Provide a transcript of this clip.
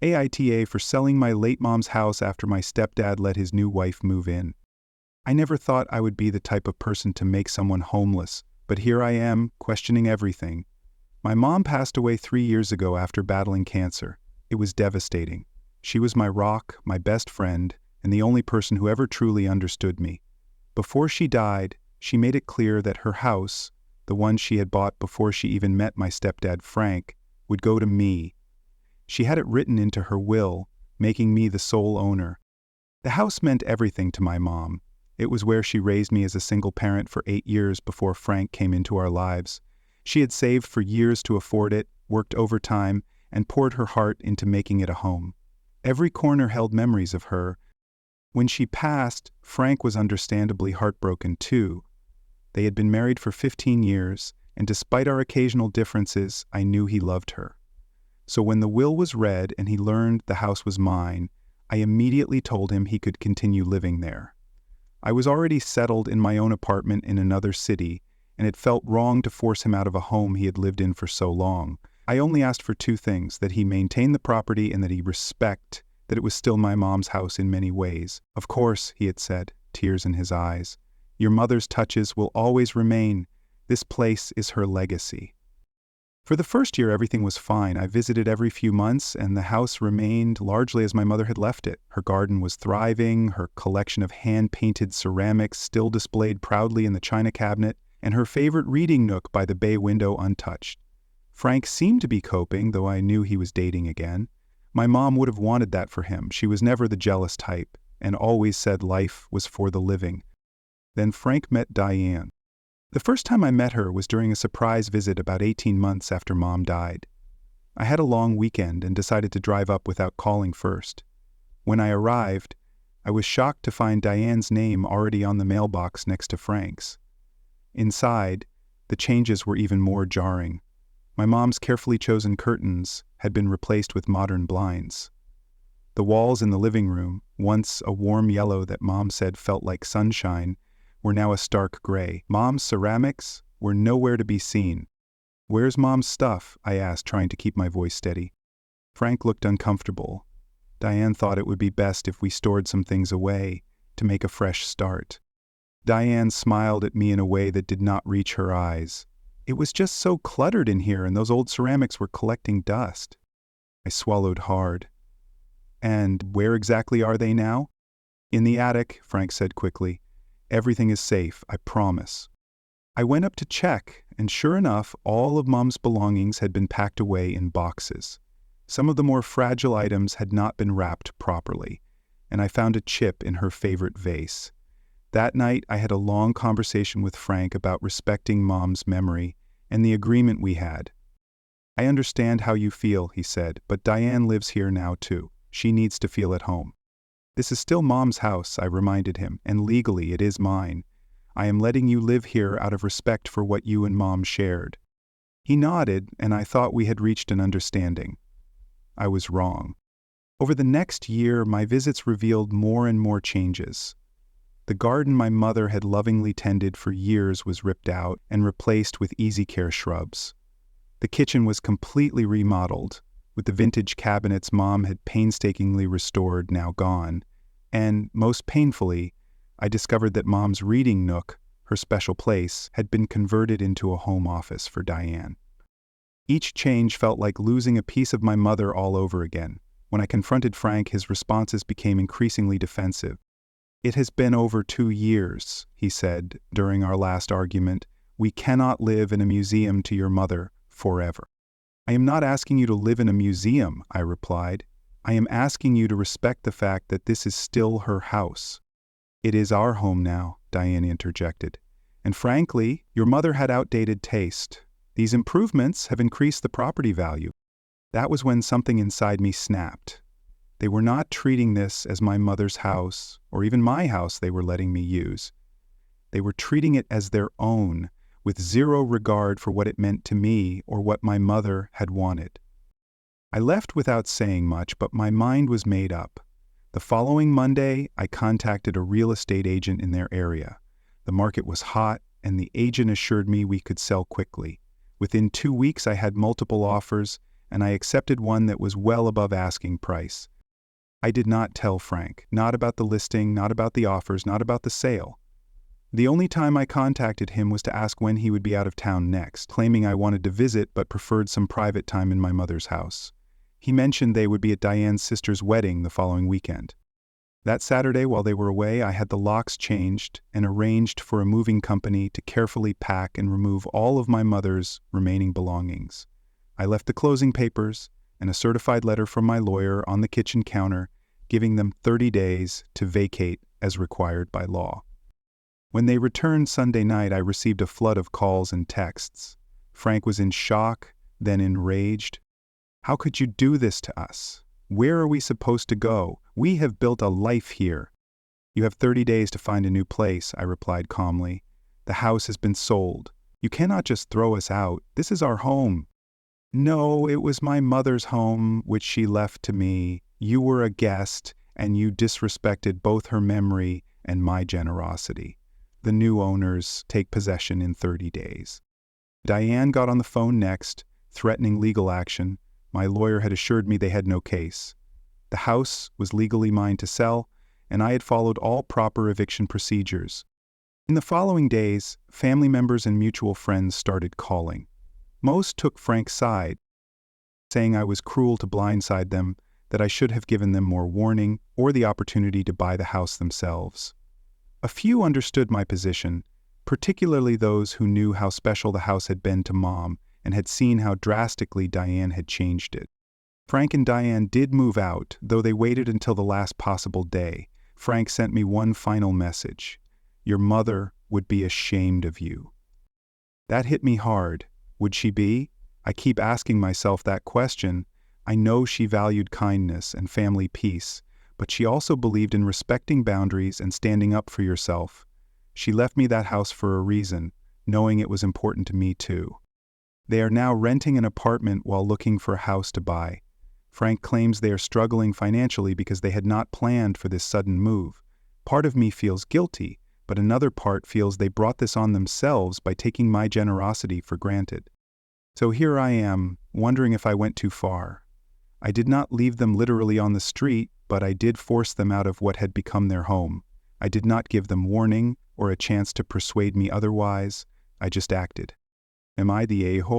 AITA for selling my late mom's house after my stepdad let his new wife move in. I never thought I would be the type of person to make someone homeless, but here I am, questioning everything. My mom passed away 3 years ago after battling cancer. It was devastating. She was my rock, my best friend, and the only person who ever truly understood me. Before she died, she made it clear that her house, the one she had bought before she even met my stepdad Frank, would go to me. She had it written into her will, making me the sole owner. The house meant everything to my mom. It was where she raised me as a single parent for 8 years before Frank came into our lives. She had saved for years to afford it, worked overtime, and poured her heart into making it a home. Every corner held memories of her. When she passed, Frank was understandably heartbroken too. They had been married for 15 years, and despite our occasional differences, I knew he loved her. So when the will was read and he learned the house was mine, I immediately told him he could continue living there. I was already settled in my own apartment in another city, and it felt wrong to force him out of a home he had lived in for so long. I only asked for 2 things: that he maintain the property and that he respect that it was still my mom's house in many ways. Of course, he had said, tears in his eyes. Your mother's touches will always remain. This place is her legacy. For the first year, everything was fine. I visited every few months, and the house remained largely as my mother had left it. Her garden was thriving, her collection of hand-painted ceramics still displayed proudly in the china cabinet, and her favorite reading nook by the bay window untouched. Frank seemed to be coping, though I knew he was dating again. My mom would have wanted that for him. She was never the jealous type, and always said life was for the living. Then Frank met Diane. The first time I met her was during a surprise visit about 18 months after Mom died. I had a long weekend and decided to drive up without calling first. When I arrived, I was shocked to find Diane's name already on the mailbox next to Frank's. Inside, the changes were even more jarring. My mom's carefully chosen curtains had been replaced with modern blinds. The walls in the living room, once a warm yellow that Mom said felt like sunshine, were now a stark gray. Mom's ceramics were nowhere to be seen. "Where's Mom's stuff?" I asked, trying to keep my voice steady. Frank looked uncomfortable. Diane thought it would be best if we stored some things away to make a fresh start. Diane smiled at me in a way that did not reach her eyes. It was just so cluttered in here, and those old ceramics were collecting dust. I swallowed hard. "And where exactly are they now?" "In the attic," Frank said quickly. "Everything is safe, I promise." I went up to check, and sure enough, all of Mom's belongings had been packed away in boxes. Some of the more fragile items had not been wrapped properly, and I found a chip in her favorite vase. That night, I had a long conversation with Frank about respecting Mom's memory and the agreement we had. "I understand how you feel," he said, "but Diane lives here now too. She needs to feel at home." "This is still Mom's house," I reminded him, "and legally it is mine. I am letting you live here out of respect for what you and Mom shared." He nodded, and I thought we had reached an understanding. I was wrong. Over the next year, my visits revealed more and more changes. The garden my mother had lovingly tended for years was ripped out and replaced with easy care shrubs. The kitchen was completely remodeled, with the vintage cabinets Mom had painstakingly restored now gone. And, most painfully, I discovered that Mom's reading nook, her special place, had been converted into a home office for Diane. Each change felt like losing a piece of my mother all over again. When I confronted Frank, his responses became increasingly defensive. "It has been over 2 years, he said during our last argument. "We cannot live in a museum to your mother forever." "I am not asking you to live in a museum," I replied. "I am asking you to respect the fact that this is still her house." "It is our home now," Diane interjected. "And frankly, your mother had outdated taste. These improvements have increased the property value." That was when something inside me snapped. They were not treating this as my mother's house, or even my house they were letting me use. They were treating it as their own, with zero regard for what it meant to me or what my mother had wanted. I left without saying much, but my mind was made up. The following Monday, I contacted a real estate agent in their area. The market was hot, and the agent assured me we could sell quickly. Within 2 weeks, I had multiple offers, and I accepted one that was well above asking price. I did not tell Frank, not about the listing, not about the offers, not about the sale. The only time I contacted him was to ask when he would be out of town next, claiming I wanted to visit but preferred some private time in my mother's house. He mentioned they would be at Diane's sister's wedding the following weekend. That Saturday, while they were away, I had the locks changed and arranged for a moving company to carefully pack and remove all of my mother's remaining belongings. I left the closing papers and a certified letter from my lawyer on the kitchen counter, giving them 30 days to vacate as required by law. When they returned Sunday night, I received a flood of calls and texts. Frank was in shock, then enraged. "How could you do this to us? Where are we supposed to go? We have built a life here." "You have 30 days to find a new place," I replied calmly. "The house has been sold. You cannot just throw us out. This is our home." "No, it was my mother's home, which she left to me. You were a guest, and you disrespected both her memory and my generosity. The new owners take possession in 30 days. Diane got on the phone next, threatening legal action. My lawyer had assured me they had no case. The house was legally mine to sell, and I had followed all proper eviction procedures. In the following days, family members and mutual friends started calling. Most took Frank's side, saying I was cruel to blindside them, that I should have given them more warning or the opportunity to buy the house themselves. A few understood my position, particularly those who knew how special the house had been to Mom and had seen how drastically Diane had changed it. Frank and Diane did move out, though they waited until the last possible day. Frank sent me one final message: "Your mother would be ashamed of you." That hit me hard. Would she be? I keep asking myself that question. I know she valued kindness and family peace, but she also believed in respecting boundaries and standing up for yourself. She left me that house for a reason, knowing it was important to me too. They are now renting an apartment while looking for a house to buy. Frank claims they are struggling financially because they had not planned for this sudden move. Part of me feels guilty, but another part feels they brought this on themselves by taking my generosity for granted. So here I am, wondering if I went too far. I did not leave them literally on the street, but I did force them out of what had become their home. I did not give them warning or a chance to persuade me otherwise. I just acted. Am I the a-hole?